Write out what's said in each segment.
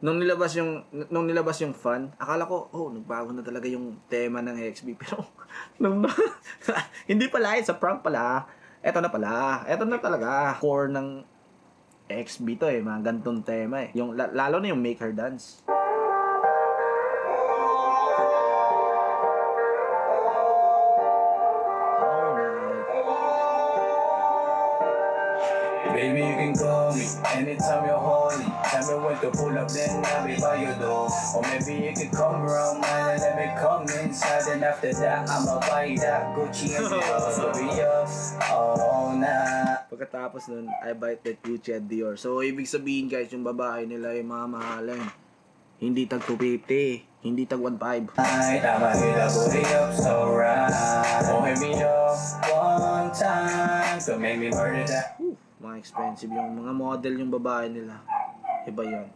Nung nilabas yung fan, akala ko, nagbago na talaga yung tema ng XB. Pero, hindi pala, sa prank pala. Eto na pala. Eto na talaga. Core ng XB to mga gantong tema Yung, lalo na yung Make Her Dance. Baby, you can call me anytime you're horny. Tell me when to pull up, then I'll be by your door. Or maybe you can come around mine and let me come inside. And after that, I'ma buy that Gucci and Dior. Be up all night. Pagkatapos nun, I buy that Gucci and Dior. So, ibig sabihin guys, yung babae nila yung mga mahalan. Hindi tag 250, hindi tag 1.5. I'ma hit a booty up so right. Oh, hit me up one time to make me murder that. Mga expensive yung mga model yung babae nila. Iba yun.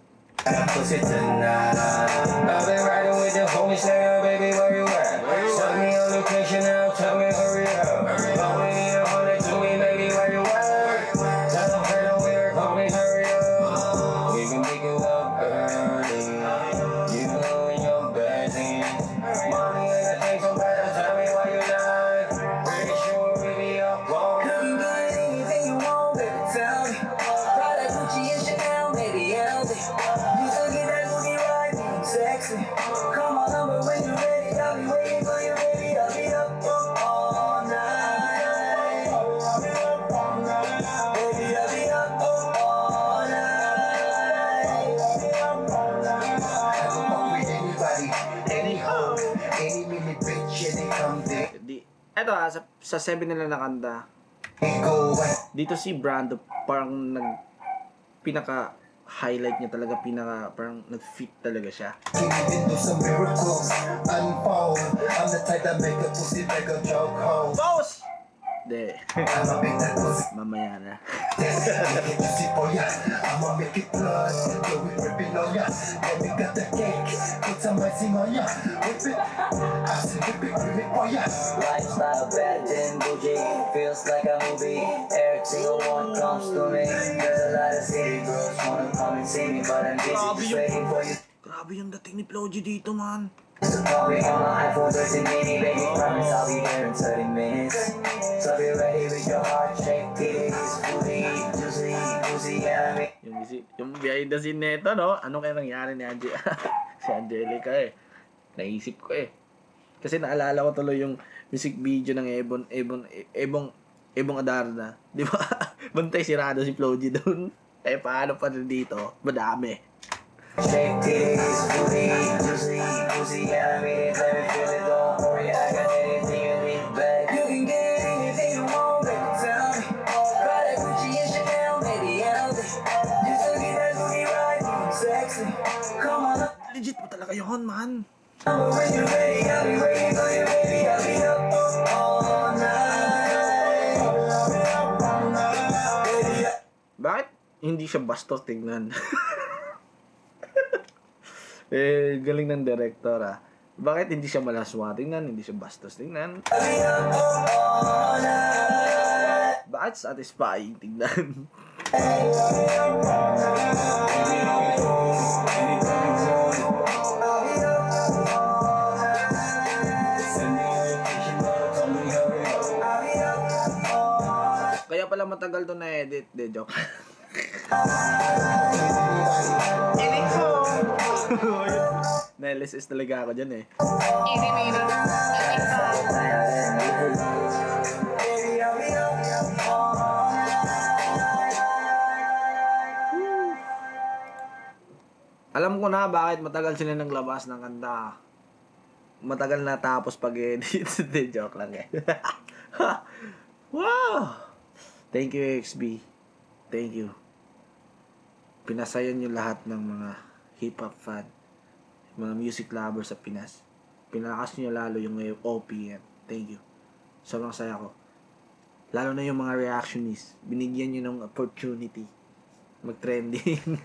Pussy tonight. I've been riding with the homies there, baby, where you at? Send me your location now, tell me hurry up. Call me up on it to me, baby, where you at? Tell them hurry up, call me hurry up. We can pick you up early. You and your bestie. Mommy ain't a thing, so better tell me why you like. Pretty sure we be up wrong. You can do anything you want, baby, tell me. Prada, Gucci, and Chanel, maybe LV. You still get that booty right, sexy. Call my number when you're ready, I'll be waiting for you, baby. I'll be up all night. Baby, I'll be up all night. I don't fuck with anybody, any hoe, any mini bitch, any come there. Eto sa 7 nila na kanta. Go away. Dito si Brando parang pinaka-highlight niya talaga, parang nag-fit talaga siya. Can you do some miracles? Unfold. I'm the type that make a pussy make a joke home. Boss! De. I'ma make that pussy. Mamaya na. Juicy for ya. I'ma make it blood. Do it ripping on ya. Let me get the cake. Put some icing on ya. Whip it. I said whip it for ya. Lifestyle bad and bougie, feels like a movie. Every single one comes to me. There's a lot of city girls wanna come and see me, but I'm busy just waiting for you. Grabe yung dating ni Floji dito, man. So call me on my iPhone 13 mini, baby. Promise I'll be there in 30 minutes. So be ready with your heart shaped titties, booty, juicy, yeah, I mean. Yung behind the scene neto, no? Ano kaya nangyari ni si Angelica Naisip ko Kasi naalala ko tuloy yung music video ng Ebong Adarna. Di ba? Bantay sirado si Floji doon. Paano pa rin dito? Madami. Shake titties, booty, juicy, yeah, I mean, let me feel it, don't worry, I got anything you need, babe. You can get anything you want, baby, tell me. Prada, Gucci, and Chanel, maybe LV. Just to get that booty right, sexy. Come on up. Legit mo talaga yun, man. When you're ready, I'll be waiting for you, baby. I'll be up all night. Baby, Bakit hindi siya bastos tingnan? Galing ng director Bakit hindi siya malaswa tingnan? Hindi siya bastos tingnan? Bakit satisfying tingnan? Kaya pala matagal to na-edit. De, joke. Na-LSS talaga ako dyan Alam ko na bakit matagal sila naglabas ng kanta. Matagal na tapos pag-edit. De, joke lang Wow! Thank you, XB. Thank you. Pinasayan nyo lahat ng mga hip-hop fan, mga music lovers sa Pinas. Pinalakas nyo lalo yung OPM. Thank you. Sobrang saya ko. Lalo na yung mga reactionists. Binigyan nyo ng opportunity. Mag-trending.